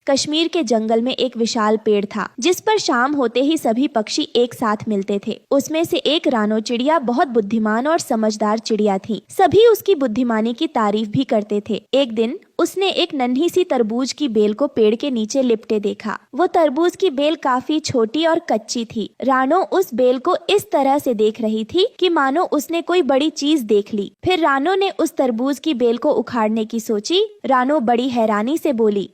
कश्मीर के जंगल में एक विशाल पेड़ था जिस पर शाम होते ही सभी पक्षी एक साथ मिलते थे। उसमें से एक रानो चिड़िया बहुत बुद्धिमान और समझदार चिड़िया थी। सभी उसकी बुद्धिमानी की तारीफ भी करते थे। एक दिन उसने एक नन्ही सी तरबूज की बेल को पेड़ के नीचे लिपटे देखा। वो तरबूज की बेल काफी छोटी और कच्ची थी। रानो उस बेल को इस तरह से देख रही थी कि मानो उसने कोई बड़ी चीज देख ली। फिर रानो ने उस तरबूज की बेल को उखाड़ने की सोची। रानो बड़ी हैरानी से बोली,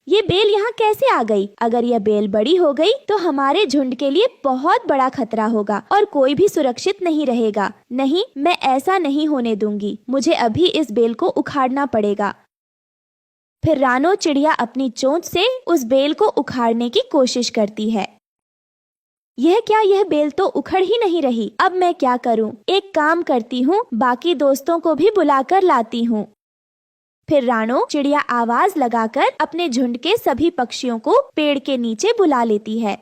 ये बेल यहाँ कैसे आ गई? अगर यह बेल बड़ी हो गई तो हमारे झुंड के लिए बहुत बड़ा खतरा होगा और कोई भी सुरक्षित नहीं रहेगा। नहीं, मैं ऐसा नहीं होने दूंगी। मुझे अभी इस बेल को उखाड़ना पड़ेगा। फिर रानो चिड़िया अपनी चोंच से उस बेल को उखाड़ने की कोशिश करती है। यह बेल तो उखड़ ही नहीं रही। अब मैं क्या करूं? एक काम करती हूँ, बाकी दोस्तों को भी बुलाकर लाती हूँ। फिर रानो चिड़िया आवाज लगाकर अपने झुंड के सभी पक्षियों को पेड़ के नीचे बुला लेती है।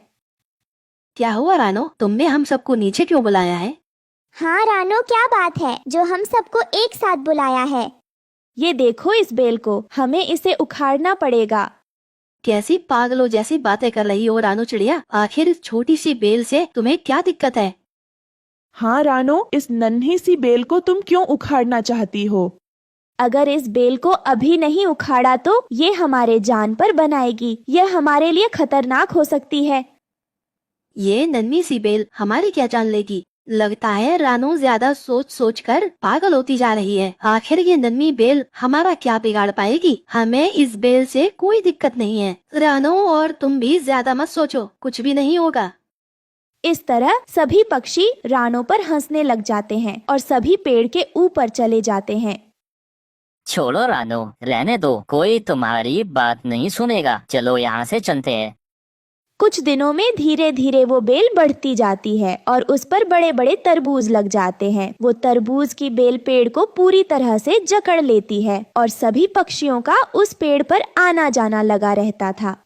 क्या हुआ रानो, तुमने हम सबको नीचे क्यों बुलाया है? हाँ रानो, क्या बात है जो हम सबको एक साथ बुलाया है? ये देखो इस बेल को, हमें इसे उखाड़ना पड़ेगा। कैसी पागलों जैसी बातें कर रही हो रानो चिड़िया? आखिर इस छोटी सी बेल से तुम्हें क्या दिक्कत है? हाँ रानो, इस नन्ही सी बेल को तुम क्यों उखाड़ना चाहती हो? अगर इस बेल को अभी नहीं उखाड़ा तो ये हमारे जान पर बनाएगी। यह हमारे लिए खतरनाक हो सकती है। ये नन्ही सी बेल हमारी क्या जान लेगी? लगता है रानो ज्यादा सोच कर पागल होती जा रही है। आखिर ये नन्ही बेल हमारा क्या बिगाड़ पाएगी? हमें इस बेल से कोई दिक्कत नहीं है। रानो, और तुम भी ज्यादा मत सोचो, कुछ भी नहीं होगा। इस तरह सभी पक्षी रानो पर हंसने लग जाते हैं और सभी पेड़ के ऊपर चले जाते हैं। छोड़ो रानो, रहने दो, कोई तुम्हारी बात नहीं सुनेगा। चलो यहाँ से चलते हैं। कुछ दिनों में धीरे धीरे वो बेल बढ़ती जाती है और उस पर बड़े बड़े तरबूज लग जाते हैं। वो तरबूज की बेल पेड़ को पूरी तरह से जकड़ लेती है और सभी पक्षियों का उस पेड़ पर आना जाना लगा रहता था।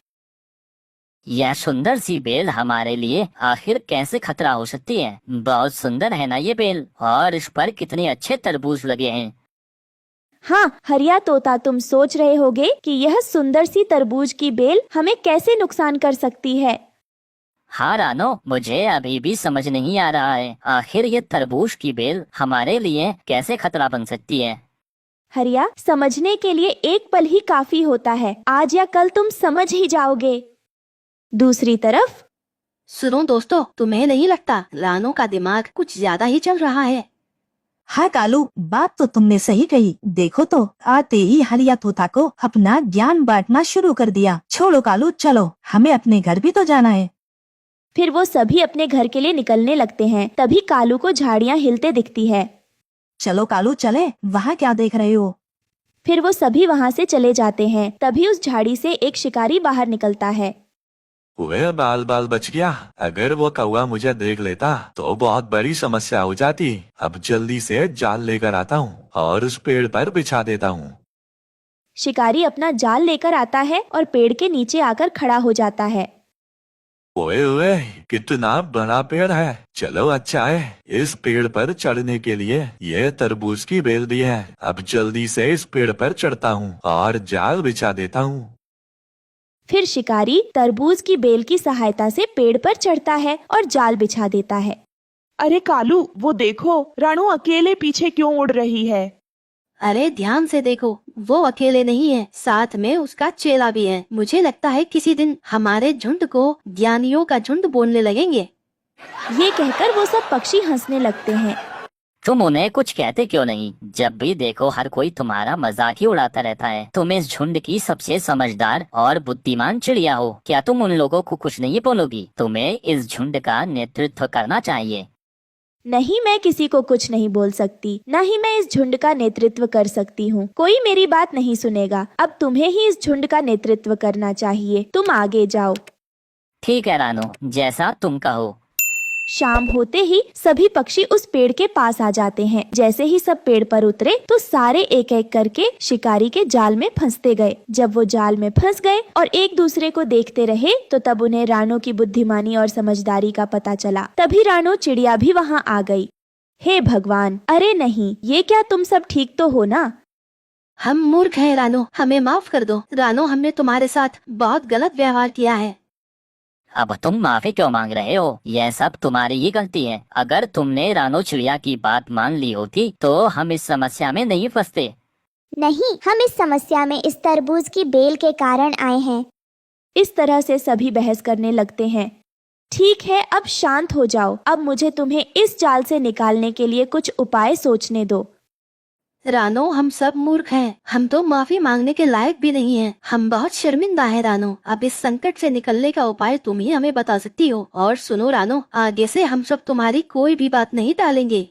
यह सुंदर सी बेल हमारे लिए आखिर कैसे खतरा हो सकती है? बहुत सुंदर है ना ये बेल, और इस पर कितने अच्छे तरबूज लगे हैं। हाँ हरिया तोता, तुम सोच रहे होगे कि यह सुंदर सी तरबूज की बेल हमें कैसे नुकसान कर सकती है। हाँ रानो, मुझे अभी भी समझ नहीं आ रहा है, आखिर ये तरबूज की बेल हमारे लिए कैसे खतरा बन सकती है। हरिया, समझने के लिए एक पल ही काफी होता है। आज या कल तुम समझ ही जाओगे। दूसरी तरफ सुनो दोस्तों, तुम्हें नहीं लगता रानो का दिमाग कुछ ज्यादा ही चल रहा है? हाँ कालू, बात तो तुमने सही कही। देखो तो आते ही हरिया तोता को अपना ज्ञान बांटना शुरू कर दिया। छोड़ो कालू, चलो, हमें अपने घर भी तो जाना है। फिर वो सभी अपने घर के लिए निकलने लगते हैं। तभी कालू को झाड़ियाँ हिलते दिखती है। चलो कालू चले, वहाँ क्या देख रहे हो? फिर वो सभी वहाँ से चले जाते हैं। तभी उस झाड़ी से एक शिकारी बाहर निकलता है। वह बाल बाल बच गया। अगर वो कौवा मुझे देख लेता तो बहुत बड़ी समस्या हो जाती। अब जल्दी से जाल लेकर आता हूँ और उस पेड़ पर बिछा देता हूँ। शिकारी अपना जाल लेकर आता है और पेड़ के नीचे आकर खड़ा हो जाता है। ओए ओए, कितना बड़ा पेड़ है। चलो अच्छा है, इस पेड़ पर चढ़ने के लिए ये तरबूज की बेल भी है। अब जल्दी से इस पेड़ पर चढ़ता हूँ और जाल बिछा देता हूँ। फिर शिकारी तरबूज की बेल की सहायता से पेड़ पर चढ़ता है और जाल बिछा देता है। अरे कालू, वो देखो, रानो अकेले पीछे क्यों उड़ रही है? अरे ध्यान से देखो, वो अकेले नहीं है, साथ में उसका चेला भी है। मुझे लगता है किसी दिन हमारे झुंड को ज्ञानियों का झुंड बोलने लगेंगे। ये कहकर वो सब पक्षी हंसने लगते हैं। तुम उन्हें कुछ कहते क्यों नहीं? जब भी देखो हर कोई तुम्हारा मजाक ही उड़ाता रहता है। तुम इस झुंड की सबसे समझदार और बुद्धिमान चिड़िया हो। क्या तुम उन लोगों को कुछ नहीं बोलोगी? तुम्हें इस झुंड का नेतृत्व करना चाहिए। नहीं, मैं किसी को कुछ नहीं बोल सकती, न ही मैं इस झुंड का नेतृत्व कर सकती हूँ। कोई मेरी बात नहीं सुनेगा। अब तुम्हें ही इस झुंड का नेतृत्व करना चाहिए। तुम आगे जाओ। ठीक है रानो, जैसा तुम कहो। शाम होते ही सभी पक्षी उस पेड़ के पास आ जाते हैं। जैसे ही सब पेड़ पर उतरे तो सारे एक एक करके शिकारी के जाल में फंसते गए। जब वो जाल में फंस गए और एक दूसरे को देखते रहे तो तब उन्हें रानो की बुद्धिमानी और समझदारी का पता चला। तभी रानो चिड़िया भी वहाँ आ गई। हे भगवान, अरे नहीं, ये क्या तुम सब ठीक तो हो ना? हम मूर्ख हैं रानो, हमें माफ कर दो। रानो, हमने तुम्हारे साथ बहुत गलत व्यवहार किया है। अब तुम माफी क्यों मांग रहे हो? यह सब तुम्हारी ही गलती है। अगर तुमने रानो चिड़िया की बात मान ली होती तो हम इस समस्या में नहीं फंसते। नहीं, हम इस समस्या में इस तरबूज की बेल के कारण आए हैं। इस तरह से सभी बहस करने लगते हैं। ठीक है, अब शांत हो जाओ। अब मुझे तुम्हें इस जाल से निकालने के लिए कुछ उपाय सोचने दो। रानो, हम सब मूर्ख हैं। हम तो माफी मांगने के लायक भी नहीं हैं। हम बहुत शर्मिंदा हैं रानो। अब इस संकट से निकलने का उपाय तुम ही हमें बता सकती हो। और सुनो रानो, आगे से हम सब तुम्हारी कोई भी बात नहीं टालेंगे।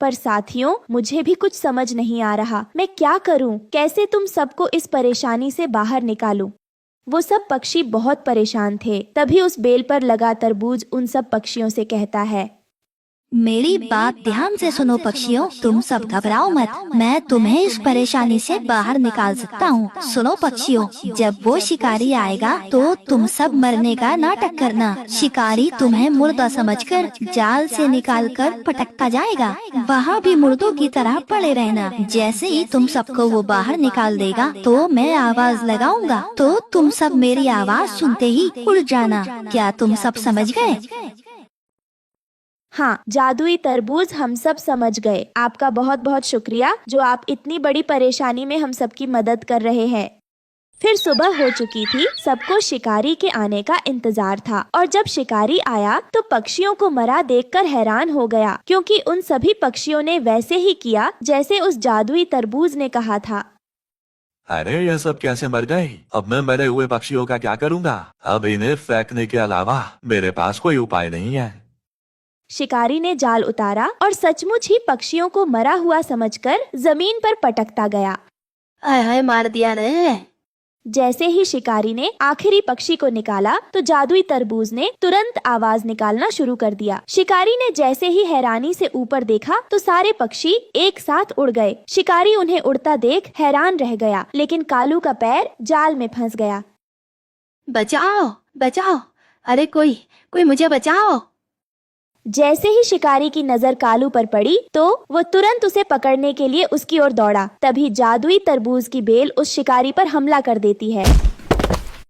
पर साथियों, मुझे भी कुछ समझ नहीं आ रहा। मैं क्या करूं? कैसे तुम सबको इस परेशानी से बाहर निकालूं? वो सब पक्षी बहुत परेशान थे। तभी उस बेल पर लगा तरबूज उन सब पक्षियों से कहता है, मेरी बात ध्यान से सुनो पक्षियों, तुम सब घबराओ मत। मैं तुम्हें इस परेशानी से बाहर निकाल सकता हूँ। सुनो पक्षियों, जब वो शिकारी आएगा तो तुम सब मरने का नाटक करना। शिकारी तुम्हें मुर्दा समझकर जाल से निकालकर पटकता जाएगा। वहाँ भी मुर्दों की तरह पड़े रहना। जैसे ही तुम सबको वो बाहर निकाल देगा तो मैं आवाज लगाऊंगा, तो तुम सब मेरी आवाज सुनते ही उड़ जाना। क्या तुम सब समझ गए? हाँ जादुई तरबूज, हम सब समझ गए। आपका बहुत बहुत शुक्रिया जो आप इतनी बड़ी परेशानी में हम सबकी मदद कर रहे हैं। फिर सुबह हो चुकी थी। सबको शिकारी के आने का इंतजार था और जब शिकारी आया तो पक्षियों को मरा देखकर हैरान हो गया, क्योंकि उन सभी पक्षियों ने वैसे ही किया जैसे उस जादुई तरबूज ने कहा था। अरे ये सब कैसे मर गए? अब मैं मरे हुए पक्षियों का क्या करूँगा? अब इन्हें फेंकने के अलावा मेरे पास कोई उपाय नहीं है। शिकारी ने जाल उतारा और सचमुच ही पक्षियों को मरा हुआ समझकर जमीन पर पटकता गया। आय हाय, मार दिया ने। जैसे ही शिकारी ने आखिरी पक्षी को निकाला तो जादुई तरबूज ने तुरंत आवाज निकालना शुरू कर दिया। शिकारी ने जैसे ही हैरानी से ऊपर देखा तो सारे पक्षी एक साथ उड़ गए। शिकारी उन्हें उड़ता देख हैरान रह गया, लेकिन कालू का पैर जाल में फंस गया। बचाओ बचाओ, अरे कोई मुझे बचाओ। जैसे ही शिकारी की नजर कालू पर पड़ी तो वो तुरंत उसे पकड़ने के लिए उसकी ओर दौड़ा। तभी जादुई तरबूज की बेल उस शिकारी पर हमला कर देती है।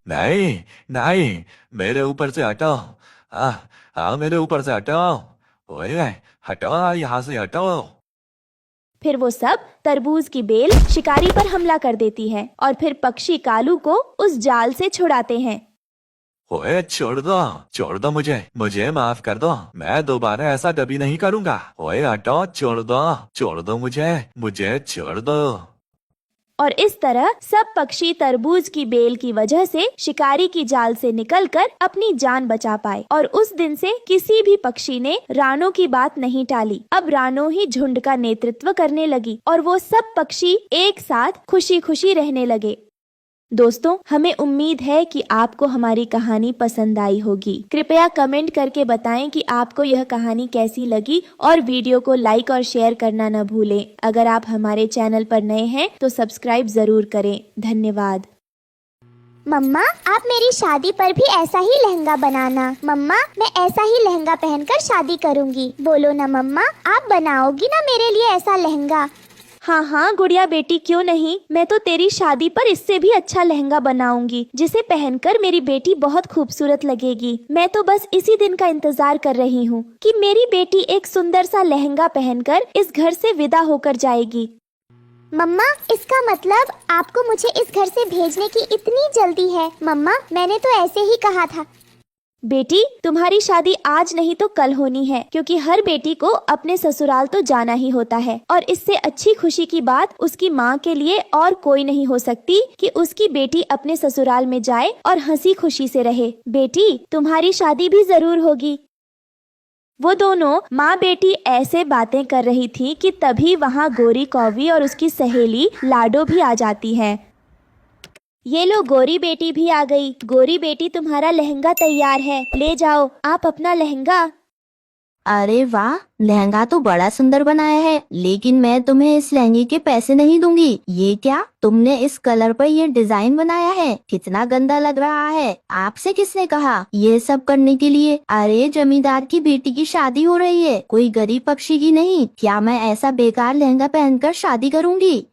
नहीं नहीं, मेरे ऊपर से हटाओ। मेरे ऊपर से हटाओ। ओए हटाओ, यहाँ से हटाओ। फिर वो सब तरबूज की बेल शिकारी पर हमला कर देती है और फिर पक्षी कालू को उस जाल से छुड़ाते हैं। ओए छोड़ दो मुझे माफ कर दो। मैं दोबारा ऐसा कभी नहीं करूँगा। ओए हटाओ, छोड़ दो मुझे छोड़ दो। और इस तरह सब पक्षी तरबूज की बेल की वजह से शिकारी की जाल से निकलकर अपनी जान बचा पाए। और उस दिन से किसी भी पक्षी ने रानो की बात नहीं टाली। अब रानो ही झुंड का नेतृत्व करने लगी और वो सब पक्षी एक साथ खुशी खुशी रहने लगे। दोस्तों, हमें उम्मीद है कि आपको हमारी कहानी पसंद आई होगी। कृपया कमेंट करके बताएं कि आपको यह कहानी कैसी लगी और वीडियो को लाइक और शेयर करना न भूलें। अगर आप हमारे चैनल पर नए हैं तो सब्सक्राइब जरूर करें। धन्यवाद। मम्मा, आप मेरी शादी पर भी ऐसा ही लहंगा बनाना। मम्मा, मैं ऐसा ही लहंगा पहनकर शादी करूंगी। बोलो ना मम्मा, आप बनाओगी ना मेरे लिए ऐसा लहंगा? हाँ हाँ गुड़िया बेटी, क्यों नहीं। मैं तो तेरी शादी पर इससे भी अच्छा लहंगा बनाऊंगी जिसे पहनकर मेरी बेटी बहुत खूबसूरत लगेगी। मैं तो बस इसी दिन का इंतजार कर रही हूँ कि मेरी बेटी एक सुंदर सा लहंगा पहनकर इस घर से विदा होकर जाएगी। मम्मा, इसका मतलब आपको मुझे इस घर से भेजने की इतनी जल्दी है? मम्मा, मैंने तो ऐसे ही कहा था। बेटी, तुम्हारी शादी आज नहीं तो कल होनी है, क्योंकि हर बेटी को अपने ससुराल तो जाना ही होता है। और इससे अच्छी खुशी की बात उसकी माँ के लिए और कोई नहीं हो सकती कि उसकी बेटी अपने ससुराल में जाए और हंसी खुशी से रहे। बेटी, तुम्हारी शादी भी जरूर होगी। वो दोनों माँ बेटी ऐसे बातें कर रही थी कि तभी वहाँ गोरी कौवी और उसकी सहेली लाडो भी आ जाती है। ये लो, गोरी बेटी भी आ गई। गोरी बेटी, तुम्हारा लहंगा तैयार है, ले जाओ आप अपना लहंगा। अरे वाह, लहंगा तो बड़ा सुंदर बनाया है, लेकिन मैं तुम्हें इस लहंगे के पैसे नहीं दूंगी। ये क्या, तुमने इस कलर पर ये डिजाइन बनाया है? कितना गंदा लग रहा है। आपसे किसने कहा ये सब करने के लिए? अरे जमींदार की बेटी की शादी हो रही है, कोई गरीब पक्षी की नहीं। क्या मैं ऐसा बेकार लहंगा पहनकर शादी करूंगी?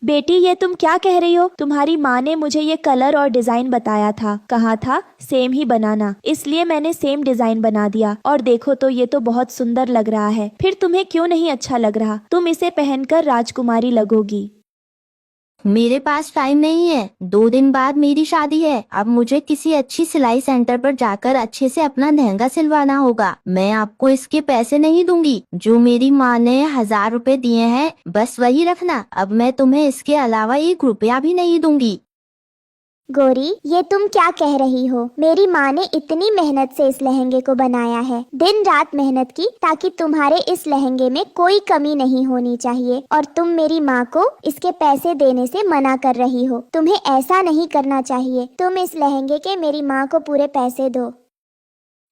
बेटी ये तुम क्या कह रही हो? तुम्हारी माँ ने मुझे ये कलर और डिजाइन बताया था, कहा था सेम ही बनाना, इसलिए मैंने सेम डिजाइन बना दिया। और देखो तो ये तो बहुत सुंदर लग रहा है। फिर तुम्हें क्यों नहीं अच्छा लग रहा? तुम इसे पहनकर राजकुमारी लगोगी। मेरे पास टाइम नहीं है, 2 दिन बाद मेरी शादी है। अब मुझे किसी अच्छी सिलाई सेंटर पर जाकर अच्छे से अपना लहंगा सिलवाना होगा। मैं आपको इसके पैसे नहीं दूंगी। जो मेरी माँ ने 1000 रुपए दिए हैं बस वही रखना। अब मैं तुम्हें इसके अलावा 1 रुपया भी नहीं दूंगी। गौरी, ये तुम क्या कह रही हो? मेरी माँ ने इतनी मेहनत से इस लहंगे को बनाया है, दिन रात मेहनत की ताकि तुम्हारे इस लहंगे में कोई कमी नहीं होनी चाहिए, और तुम मेरी माँ को इसके पैसे देने से मना कर रही हो। तुम्हें ऐसा नहीं करना चाहिए। तुम इस लहंगे के मेरी माँ को पूरे पैसे दो।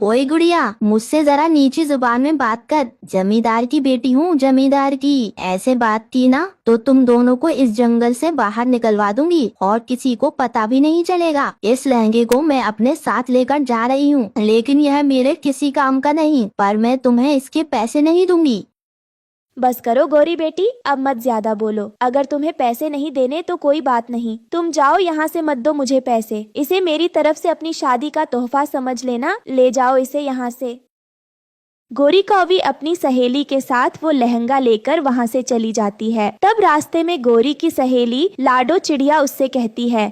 ओए गुड़िया, मुझसे जरा नीची जुबान में बात कर। जमींदार की बेटी हूँ, जमींदार की। ऐसे बात की ना तो तुम दोनों को इस जंगल से बाहर निकलवा दूंगी और किसी को पता भी नहीं चलेगा। इस लहंगे को मैं अपने साथ लेकर जा रही हूँ, लेकिन यह मेरे किसी काम का नहीं, पर मैं तुम्हें इसके पैसे नहीं दूंगी। बस करो गौरी बेटी, अब मत ज्यादा बोलो। अगर तुम्हें पैसे नहीं देने तो कोई बात नहीं, तुम जाओ यहाँ से, मत दो मुझे पैसे। इसे मेरी तरफ से अपनी शादी का तोहफा समझ लेना, ले जाओ इसे यहाँ से। गौरी कौवी अपनी सहेली के साथ वो लहंगा लेकर वहाँ से चली जाती है। तब रास्ते में गौरी की सहेली लाडो चिड़िया उससे कहती है,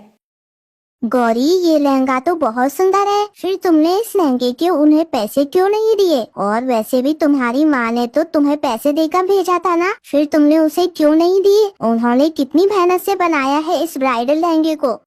गौरी, ये लहंगा तो बहुत सुंदर है, फिर तुमने इस लहंगे के उन्हें पैसे क्यों नहीं दिए? और वैसे भी तुम्हारी माँ ने तो तुम्हें पैसे देकर भेजा था ना, फिर तुमने उसे क्यों नहीं दिए? उन्होंने कितनी मेहनत से बनाया है इस ब्राइडल लहंगे को।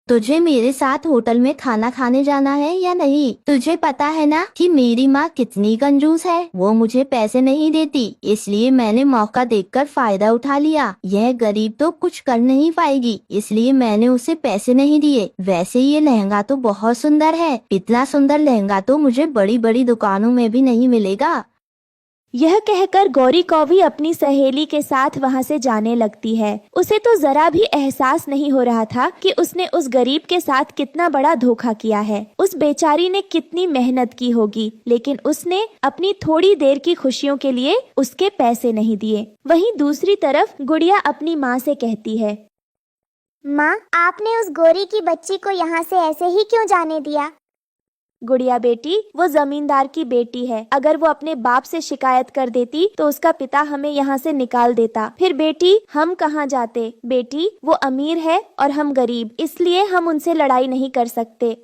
तुझे मेरे साथ होटल में खाना खाने जाना है या नहीं? तुझे पता है ना कि मेरी माँ कितनी कंजूस है। वो मुझे पैसे नहीं देती, इसलिए मैंने मौका देखकर फायदा उठा लिया। यह गरीब तो कुछ कर नहीं पाएगी, इसलिए मैंने उसे पैसे नहीं दिए। वैसे ये लहंगा तो बहुत सुंदर है। इतना सुंदर लहंगा तो मुझे बड़ी बड़ी दुकानों में भी नहीं मिलेगा। यह कहकर गौरी कौवी अपनी सहेली के साथ वहाँ से जाने लगती है। उसे तो जरा भी एहसास नहीं हो रहा था कि उसने उस गरीब के साथ कितना बड़ा धोखा किया है। उस बेचारी ने कितनी मेहनत की होगी, लेकिन उसने अपनी थोड़ी देर की खुशियों के लिए उसके पैसे नहीं दिए। वहीं दूसरी तरफ गुड़िया अपनी माँ से कहती है, माँ, आपने उस गौरी की बच्ची को यहाँ से ऐसे ही क्यों जाने दिया? गुड़िया बेटी, वो जमींदार की बेटी है। अगर वो अपने बाप से शिकायत कर देती तो उसका पिता हमें यहाँ से निकाल देता। फिर बेटी, हम कहाँ जाते? बेटी, वो अमीर है और हम गरीब, इसलिए हम उनसे लड़ाई नहीं कर सकते।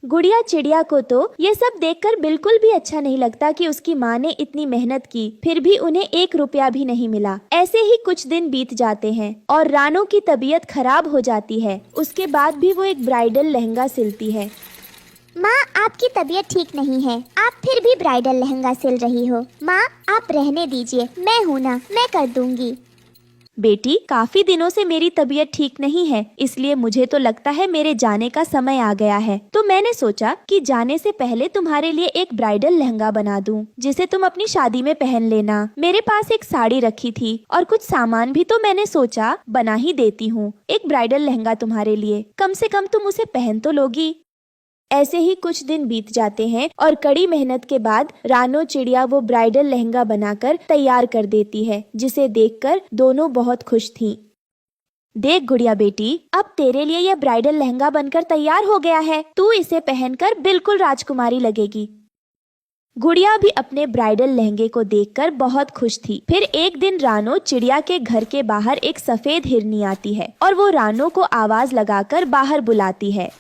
गुड़िया चिड़िया को तो ये सब देखकर बिल्कुल भी अच्छा नहीं लगता कि उसकी माँ ने इतनी मेहनत की, फिर भी उन्हें 1 रुपया भी नहीं मिला। ऐसे ही कुछ दिन बीत जाते हैं और रानो की तबीयत खराब हो जाती है। उसके बाद भी वो एक ब्राइडल लहंगा सिलती है। माँ, आपकी तबीयत ठीक नहीं है, आप फिर भी ब्राइडल लहंगा सिल रही हो। माँ, आप रहने दीजिए, मैं हूँ ना, मैं कर दूंगी। बेटी, काफी दिनों से मेरी तबीयत ठीक नहीं है, इसलिए मुझे तो लगता है मेरे जाने का समय आ गया है। तो मैंने सोचा कि जाने से पहले तुम्हारे लिए एक ब्राइडल लहंगा बना दूं, जिसे तुम अपनी शादी में पहन लेना। मेरे पास एक साड़ी रखी थी और कुछ सामान भी, तो मैंने सोचा बना ही देती हूँ एक ब्राइडल लहंगा तुम्हारे लिए। कम से कम तुम उसे पहन तो लोगी। ऐसे ही कुछ दिन बीत जाते हैं और कड़ी मेहनत के बाद रानो चिड़िया वो ब्राइडल लहंगा बनाकर तैयार कर देती है, जिसे देखकर दोनों बहुत खुश थीं। देख गुड़िया बेटी, अब तेरे लिए यह ब्राइडल लहंगा बनकर तैयार हो गया है। तू इसे पहनकर बिल्कुल राजकुमारी लगेगी। गुड़िया भी अपने ब्राइडल लहंगे को देखकर बहुत खुश थी। फिर एक दिन रानो चिड़िया के घर के बाहर एक सफेद हिरनी आती है और वो रानो को आवाज लगाकर बाहर बुलाती है।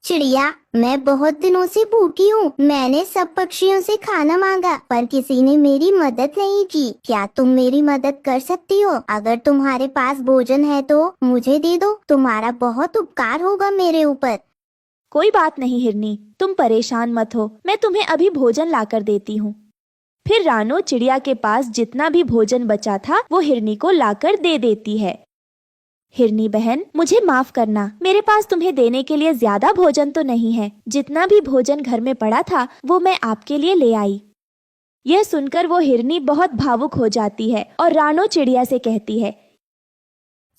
चिड़िया, मैं बहुत दिनों से भूखी हूँ। मैंने सब पक्षियों से खाना मांगा, पर किसी ने मेरी मदद नहीं की। क्या तुम मेरी मदद कर सकती हो? अगर तुम्हारे पास भोजन है तो मुझे दे दो, तुम्हारा बहुत उपकार होगा मेरे ऊपर। कोई बात नहीं हिरनी, तुम परेशान मत हो, मैं तुम्हें अभी भोजन लाकर देती हूँ। फिर रानो चिड़िया के पास जितना भी भोजन बचा था वो हिरनी को लाकर दे देती है। हिरनी बहन, मुझे माफ करना, मेरे पास तुम्हें देने के लिए ज्यादा भोजन तो नहीं है। जितना भी भोजन घर में पड़ा था वो मैं आपके लिए ले आई। यह सुनकर वो हिरनी बहुत भावुक हो जाती है और रानो चिड़िया से कहती है,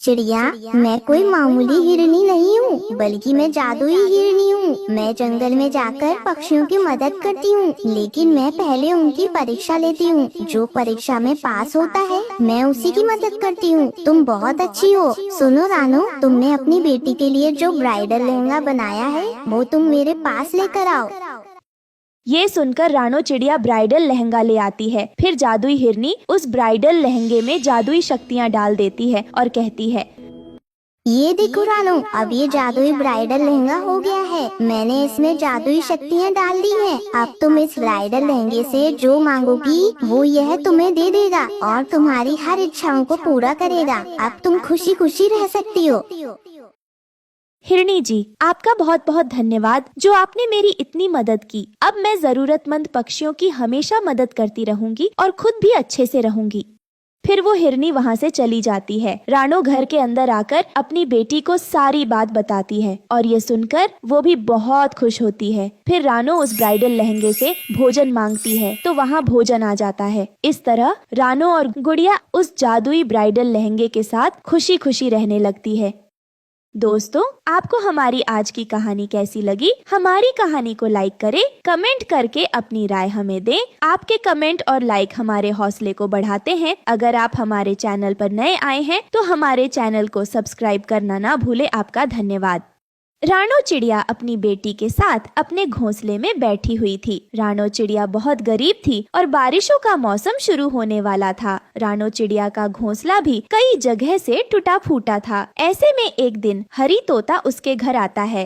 चिड़िया, मैं कोई मामूली हिरनी नहीं हूँ, बल्कि मैं जादुई हिरनी हूँ। मैं जंगल में जाकर पक्षियों की मदद करती हूँ, लेकिन मैं पहले उनकी परीक्षा लेती हूँ। जो परीक्षा में पास होता है, मैं उसी की मदद करती हूँ। तुम बहुत अच्छी हो। सुनो रानो, तुमने अपनी बेटी के लिए जो ब्राइडल लहंगा बनाया है, वो तुम मेरे पास लेकर आओ। ये सुनकर रानो चिड़िया ब्राइडल लहंगा ले आती है। फिर जादुई हिरनी उस ब्राइडल लहंगे में जादुई शक्तियाँ डाल देती है और कहती है, ये देखो रानो, अब ये जादुई ब्राइडल लहंगा हो गया है। मैंने इसमें जादुई शक्तियाँ डाल दी हैं। अब तुम इस ब्राइडल लहंगे से जो मांगोगी, वो यह तुम्हें दे देगा और तुम्हारी हर इच्छाओं को पूरा करेगा। अब तुम खुशी खुशी रह सकती हो। हिरनी जी, आपका बहुत बहुत धन्यवाद जो आपने मेरी इतनी मदद की। अब मैं जरूरतमंद पक्षियों की हमेशा मदद करती रहूंगी और खुद भी अच्छे से रहूंगी। फिर वो हिरनी वहाँ से चली जाती है। रानो घर के अंदर आकर अपनी बेटी को सारी बात बताती है और ये सुनकर वो भी बहुत खुश होती है। फिर रानो उस ब्राइडल लहंगे से भोजन मांगती है तो वहाँ भोजन आ जाता है। इस तरह रानो और गुड़िया उस जादुई ब्राइडल लहंगे के साथ खुशी खुशी रहने लगती है। दोस्तों, आपको हमारी आज की कहानी कैसी लगी? हमारी कहानी को लाइक करें, कमेंट करके अपनी राय हमें दें। आपके कमेंट और लाइक हमारे हौसले को बढ़ाते हैं। अगर आप हमारे चैनल पर नए आए हैं तो हमारे चैनल को सब्सक्राइब करना ना भूलें। आपका धन्यवाद। रानो चिड़िया अपनी बेटी के साथ अपने घोंसले में बैठी हुई थी। रानो चिड़िया बहुत गरीब थी और बारिशों का मौसम शुरू होने वाला था। रानो चिड़िया का घोंसला भी कई जगह से टूटा फूटा था। ऐसे में एक दिन हरी तोता उसके घर आता है।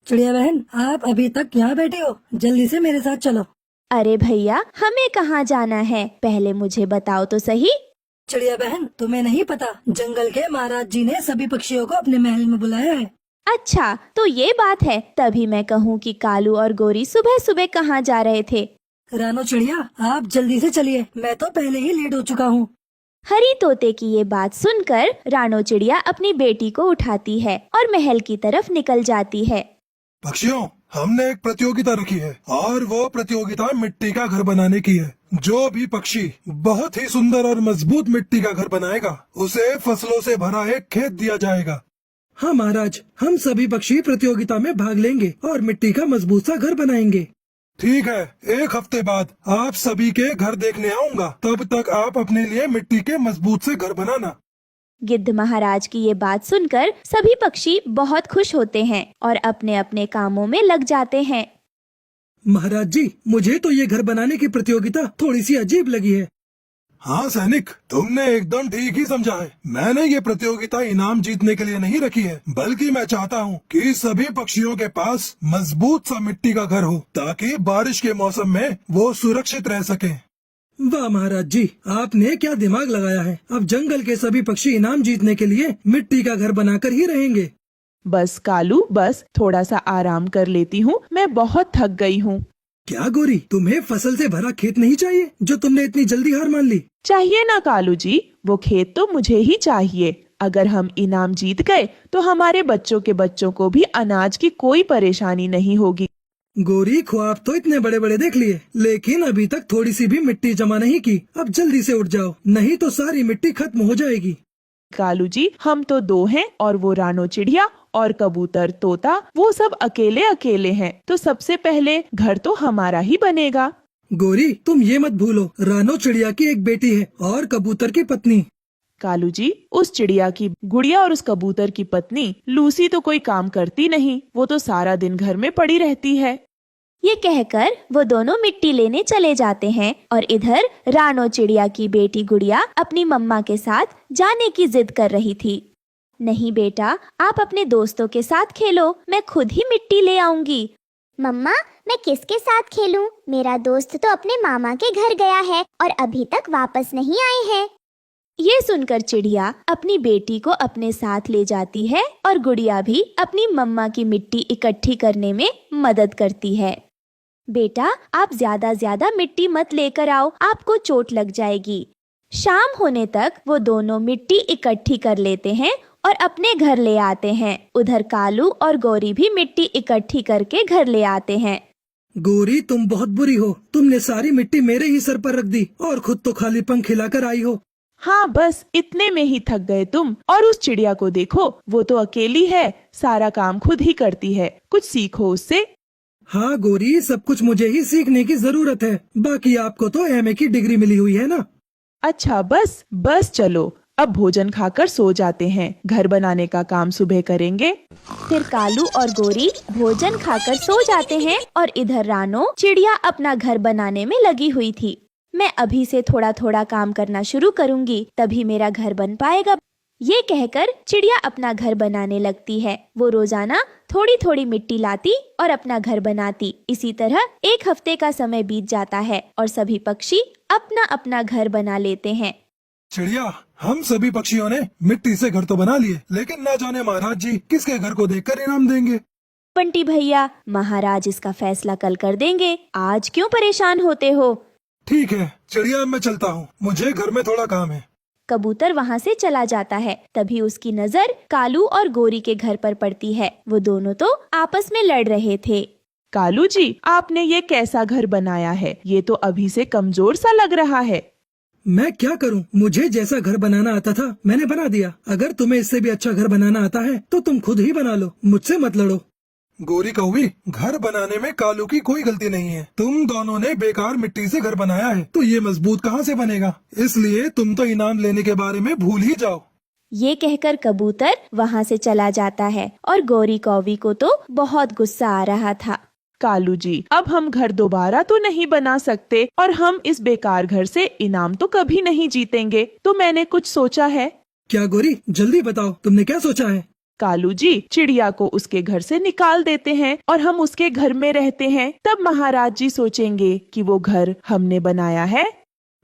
चिड़िया बहन, आप अभी तक यहाँ बैठे हो? जल्दी से मेरे साथ चलो। अरे भैया, हमें कहाँ जाना है? पहले मुझे बताओ तो सही। चिड़िया बहन, तुम्हें नहीं पता, जंगल के महाराज जी ने सभी पक्षियों को अपने महल में बुलाया है। अच्छा, तो ये बात है। तभी मैं कहूँ कि कालू और गोरी सुबह सुबह कहाँ जा रहे थे। रानो चिड़िया, आप जल्दी से चलिए, मैं तो पहले ही लेट हो चुका हूँ। हरी तोते की ये बात सुनकर रानो चिड़िया अपनी बेटी को उठाती है और महल की तरफ निकल जाती है। पक्षियों, हमने एक प्रतियोगिता रखी है और वो प्रतियोगिता मिट्टी का घर बनाने की है। जो भी पक्षी बहुत ही सुंदर और मजबूत मिट्टी का घर बनाएगा, उसे फसलों से भरा एक खेत दिया जाएगा। हाँ महाराज, हम सभी पक्षी प्रतियोगिता में भाग लेंगे और मिट्टी का मजबूत सा घर बनाएंगे। ठीक है, एक हफ्ते बाद आप सभी के घर देखने आऊंगा। तब तक आप अपने लिए मिट्टी के मजबूत से घर बनाना। गिद्ध महाराज की ये बात सुनकर सभी पक्षी बहुत खुश होते हैं और अपने अपने कामों में लग जाते हैं। महाराज जी, मुझे तो ये घर बनाने की प्रतियोगिता थोड़ी सी अजीब लगी है। हाँ सैनिक, तुमने एकदम ठीक ही समझा है। मैंने ये प्रतियोगिता इनाम जीतने के लिए नहीं रखी है, बल्कि मैं चाहता हूँ कि सभी पक्षियों के पास मजबूत सा मिट्टी का घर हो, ताकि बारिश के मौसम में वो सुरक्षित रह सकें। वाह महाराज जी, आपने क्या दिमाग लगाया है। अब जंगल के सभी पक्षी इनाम जीतने के लिए मिट्टी का घर बनाकर ही रहेंगे। बस कालू, बस थोड़ा सा आराम कर लेती हूँ, मैं बहुत थक गई हूँ। क्या गोरी, तुम्हें फसल से भरा खेत नहीं चाहिए जो तुमने इतनी जल्दी हार मान ली? चाहिए ना कालू जी, वो खेत तो मुझे ही चाहिए। अगर हम इनाम जीत गए तो हमारे बच्चों के बच्चों को भी अनाज की कोई परेशानी नहीं होगी। गोरी, ख्वाब तो इतने बड़े बड़े देख लिए, लेकिन अभी तक थोड़ी सी भी मिट्टी जमा नहीं की। अब जल्दी से उठ जाओ, नहीं तो सारी मिट्टी खत्म हो जाएगी। कालू जी, हम तो दो हैं और वो रानो चिड़िया और कबूतर तोता, वो सब अकेले अकेले हैं, तो सबसे पहले घर तो हमारा ही बनेगा। गोरी, तुम ये मत भूलो, रानो चिड़िया की एक बेटी है और कबूतर की पत्नी। कालू जी, उस चिड़िया की गुड़िया और उस कबूतर की पत्नी लूसी तो कोई काम करती नहीं, वो तो सारा दिन घर में पड़ी रहती है। ये कहकर वो दोनों मिट्टी लेने चले जाते हैं और इधर रानो चिड़िया की बेटी गुड़िया अपनी मम्मा के साथ जाने की जिद कर रही थी। नहीं बेटा, आप अपने दोस्तों के साथ खेलो, मैं खुद ही मिट्टी ले आऊंगी। मम्मा, मैं किसके साथ खेलूं? मेरा दोस्त तो अपने मामा के घर गया है और अभी तक वापस नहीं आए हैं। ये सुनकर चिड़िया अपनी बेटी को अपने साथ ले जाती है और गुड़िया भी अपनी मम्मा की मिट्टी इकट्ठी करने में मदद करती है। बेटा, आप ज्यादा मिट्टी मत लेकर आओ, आपको चोट लग जाएगी। शाम होने तक वो दोनों मिट्टी इकट्ठी कर लेते हैं और अपने घर ले आते हैं। उधर कालू और गौरी भी मिट्टी इकट्ठी करके घर ले आते हैं। गौरी, तुम बहुत बुरी हो, तुमने सारी मिट्टी मेरे ही सर पर रख दी और खुद तो खाली पंख हिलाकर आई हो। हाँ बस इतने में ही थक गए तुम। और उस चिड़िया को देखो, वो तो अकेली है, सारा काम खुद ही करती है, कुछ सीखो उससे। हाँ गोरी, सब कुछ मुझे ही सीखने की जरूरत है, बाकी आपको तो एमए की डिग्री मिली हुई है ना। अच्छा बस चलो, अब भोजन खाकर सो जाते हैं, घर बनाने का काम सुबह करेंगे। फिर कालू और गोरी भोजन खाकर सो जाते हैं और इधर रानो चिड़िया अपना घर बनाने में लगी हुई थी। मैं अभी से थोड़ा थोड़ा काम करना शुरू करूंगी, तभी मेरा घर बन पाएगा। ये कहकर चिड़िया अपना घर बनाने लगती है। वो रोजाना थोड़ी थोड़ी मिट्टी लाती और अपना घर बनाती। इसी तरह 1 हफ्ते का समय बीत जाता है और सभी पक्षी अपना अपना घर बना लेते हैं। चिड़िया, हम सभी पक्षियों ने मिट्टी से घर तो बना लिए, लेकिन ना जाने महाराज जी किसके घर को देखकर इनाम देंगे। बंटी भैया, महाराज इसका फैसला कल कर देंगे, आज क्यों परेशान होते हो? ठीक है चिड़िया, मैं चलता हूँ, मुझे घर में थोड़ा काम है। कबूतर वहाँ से चला जाता है। तभी उसकी नजर कालू और गोरी के घर पर पड़ती है। वो दोनों तो आपस में लड़ रहे थे। कालू जी, आपने ये कैसा घर बनाया है? ये तो अभी से कमजोर सा लग रहा है। मैं क्या करूं, मुझे जैसा घर बनाना आता था मैंने बना दिया। अगर तुम्हें इससे भी अच्छा घर बनाना आता है तो तुम खुद ही बना लो, मुझसे मत लड़ो। गोरी कौवी, घर बनाने में कालू की कोई गलती नहीं है। तुम दोनों ने बेकार मिट्टी से घर बनाया है, तो ये मजबूत कहाँ से बनेगा? इसलिए तुम तो इनाम लेने के बारे में भूल ही जाओ। ये कहकर कबूतर वहाँ से चला जाता है और गोरी कौवी को तो बहुत गुस्सा आ रहा था। कालू जी, अब हम घर दोबारा तो नहीं बना सकते और हम इस बेकार घर से इनाम तो कभी नहीं जीतेंगे, तो मैंने कुछ सोचा है। क्या गोरी, जल्दी बताओ, तुमने क्या सोचा है? कालू जी, चिड़िया को उसके घर से निकाल देते हैं और हम उसके घर में रहते हैं। तब महाराज जी सोचेंगे कि वो घर हमने बनाया है।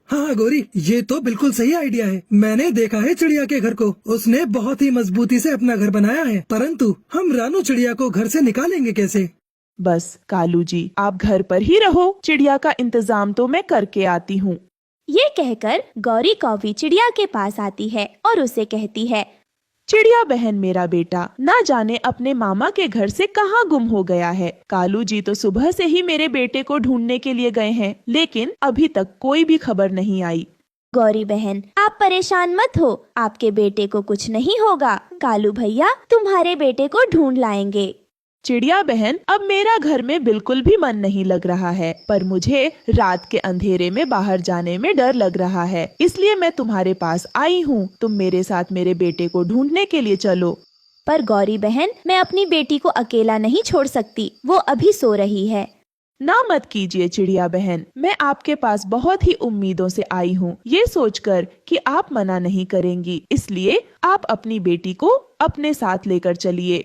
हाँ गोरी, ये तो बिल्कुल सही आइडिया है। मैंने देखा है चिड़िया के घर को, उसने बहुत ही मजबूती से अपना घर बनाया है। परंतु हम रानू चिड़िया को घर से निकालेंगे कैसे? बस कालू जी, आप घर पर ही रहो, चिड़िया का इंतजाम तो मैं करके आती हूँ। ये कहकर गौरी कौवी चिड़िया के पास आती है और उसे कहती है, चिड़िया बहन, मेरा बेटा ना जाने अपने मामा के घर से कहाँ गुम हो गया है। कालू जी तो सुबह से ही मेरे बेटे को ढूंढने के लिए गए हैं, लेकिन अभी तक कोई भी खबर नहीं आई। गौरी बहन, आप परेशान मत हो, आपके बेटे को कुछ नहीं होगा। कालू भैया तुम्हारे बेटे को ढूंढ लाएंगे। चिड़िया बहन, अब मेरा घर में बिल्कुल भी मन नहीं लग रहा है, पर मुझे रात के अंधेरे में बाहर जाने में डर लग रहा है, इसलिए मैं तुम्हारे पास आई हूँ। तुम मेरे साथ मेरे बेटे को ढूंढने के लिए चलो। पर गौरी बहन, मैं अपनी बेटी को अकेला नहीं छोड़ सकती, वो अभी सो रही है। ना मत कीजिए चिड़िया बहन, मैं आपके पास बहुत ही उम्मीदों से आई हूँ, ये सोचकर कि आप मना नहीं करेंगी, इसलिए आप अपनी बेटी को अपने साथ लेकर चलिए।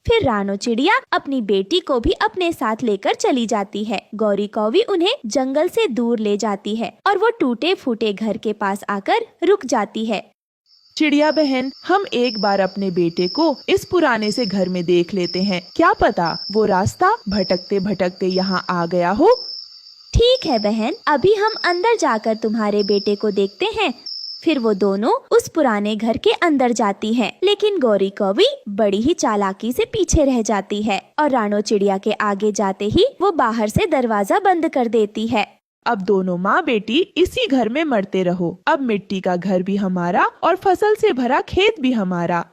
फिर रानो चिड़िया अपनी बेटी को भी अपने साथ लेकर चली जाती है। गौरी कौवी उन्हें जंगल से दूर ले जाती है और वो टूटे फूटे घर के पास आकर रुक जाती है। चिड़िया बहन, हम एक बार अपने बेटे को इस पुराने से घर में देख लेते हैं, क्या पता वो रास्ता भटकते भटकते यहाँ आ गया हो। ठीक है बहन, अभी हम अंदर जाकर तुम्हारे बेटे को देखते हैं। फिर वो दोनों उस पुराने घर के अंदर जाती हैं, लेकिन गौरी कौवी बड़ी ही चालाकी से पीछे रह जाती है और रानो चिड़िया के आगे जाते ही वो बाहर से दरवाजा बंद कर देती है। अब दोनों माँ बेटी इसी घर में मरते रहो, अब मिट्टी का घर भी हमारा और फसल से भरा खेत भी हमारा।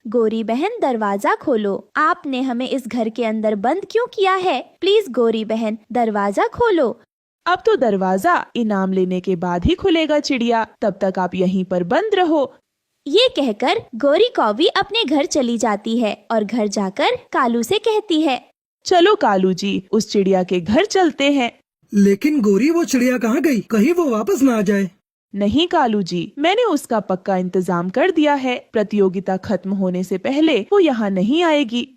गोरी बहन, दरवाजा खोलो, आपने हमें इस घर के अंदर बंद क्यों किया है? प्लीज गोरी बहन, दरवाजा खोलो। अब तो दरवाजा इनाम लेने के बाद ही खुलेगा चिड़िया, तब तक आप यहीं पर बंद रहो। ये कहकर गोरी कौवी अपने घर चली जाती है और घर जाकर कालू से कहती है, चलो कालू जी, उस चिड़िया के घर चलते हैं। लेकिन गोरी, वो चिड़िया कहाँ गई? कहीं वो वापस ना आ जाए। नहीं कालू जी, मैंने उसका पक्का इंतजाम कर दिया है, प्रतियोगिता खत्म होने से पहले वो यहाँ नहीं आएगी।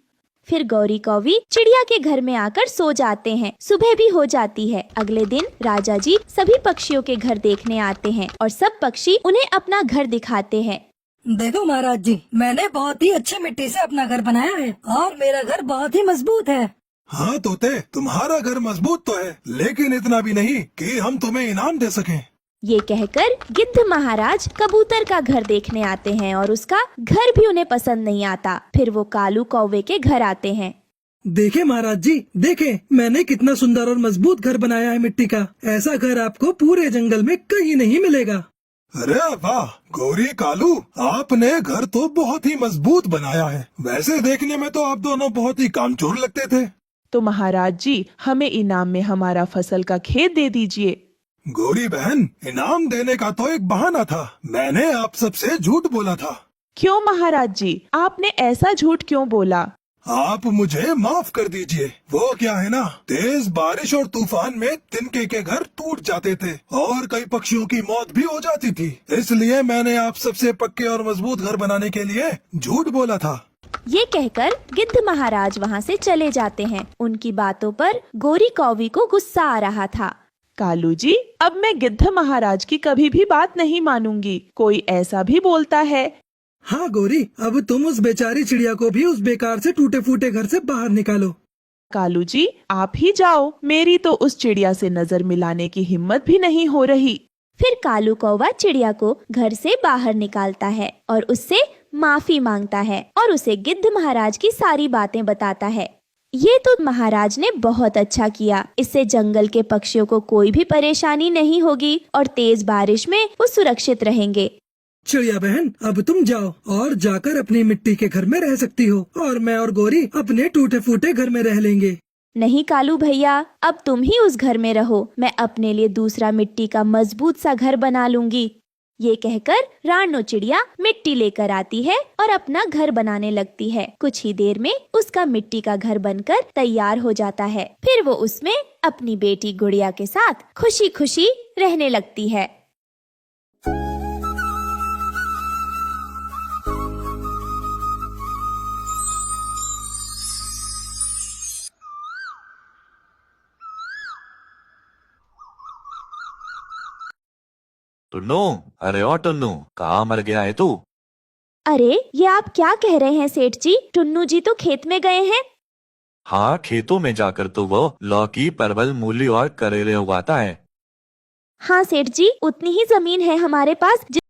फिर गौरी कौवी चिड़िया के घर में आकर सो जाते हैं। सुबह भी हो जाती है। अगले दिन राजा जी सभी पक्षियों के घर देखने आते हैं और सब पक्षी उन्हें अपना घर दिखाते हैं। देखो महाराज जी, मैंने बहुत ही अच्छी मिट्टी से अपना घर बनाया है और मेरा घर बहुत ही मजबूत है। हाँ तोते, तुम्हारा घर मजबूत तो है, लेकिन इतना भी नहीं कि हम तुम्हें इनाम दे सकें। ये कहकर गिद्ध महाराज कबूतर का घर देखने आते हैं और उसका घर भी उन्हें पसंद नहीं आता। फिर वो कालू कौवे के घर आते हैं। देखे महाराज जी, देखे मैंने कितना सुंदर और मजबूत घर बनाया है मिट्टी का। ऐसा घर आपको पूरे जंगल में कहीं नहीं मिलेगा। अरे वाह गौरी कालू, आपने घर तो बहुत ही मजबूत बनाया है। वैसे देखने में तो आप दोनों बहुत ही कामचोर लगते थे। तो महाराज जी, हमें इनाम में हमारा फसल का खेत दे दीजिए। गौरी बहन, इनाम देने का तो एक बहाना था। मैंने आप सबसे झूठ बोला था। क्यों महाराज जी, आपने ऐसा झूठ क्यों बोला? आप मुझे माफ कर दीजिए। वो क्या है ना, तेज बारिश और तूफान में तिनके के घर टूट जाते थे और कई पक्षियों की मौत भी हो जाती थी। इसलिए मैंने आप सबसे पक्के और मजबूत घर बनाने के लिए झूठ बोला था। ये कहकर गिद्ध महाराज वहाँ से चले जाते हैं। उनकी बातों पर गोरी कौवी को गुस्सा आ रहा था। कालू जी, अब मैं गिद्ध महाराज की कभी भी बात नहीं मानूंगी। कोई ऐसा भी बोलता है। हाँ गौरी, अब तुम उस बेचारी चिड़िया को भी उस बेकार से टूटे फूटे घर से बाहर निकालो। कालू जी, आप ही जाओ। मेरी तो उस चिड़िया से नजर मिलाने की हिम्मत भी नहीं हो रही। फिर कालू कौवा चिड़िया को घर से बाहर निकालता है और उससे माफी मांगता है और उसे गिद्ध महाराज की सारी बातें बताता है। ये तो महाराज ने बहुत अच्छा किया। इससे जंगल के पक्षियों को कोई भी परेशानी नहीं होगी और तेज बारिश में वो सुरक्षित रहेंगे। चिड़िया बहन, अब तुम जाओ और जाकर अपनी मिट्टी के घर में रह सकती हो और मैं और गौरी अपने टूटे फूटे घर में रह लेंगे। नहीं कालू भैया, अब तुम ही उस घर में रहो। मैं अपने लिए दूसरा मिट्टी का मजबूत सा घर बना लूंगी। ये कहकर रानो चिड़िया मिट्टी लेकर आती है और अपना घर बनाने लगती है। कुछ ही देर में उसका मिट्टी का घर बनकर तैयार हो जाता है। फिर वो उसमें अपनी बेटी गुड़िया के साथ खुशी खुशी रहने लगती है। टुन्नू, अरे ओ टुन्नू, कहाँ मर गया है तू? अरे ये आप क्या कह रहे हैं सेठ जी? टुन्नू जी तो खेत में गए हैं। हाँ, खेतों में जाकर तो वो लौकी, परवल, मूली और करेले उगाता है। हाँ सेठ जी, उतनी ही जमीन है हमारे पास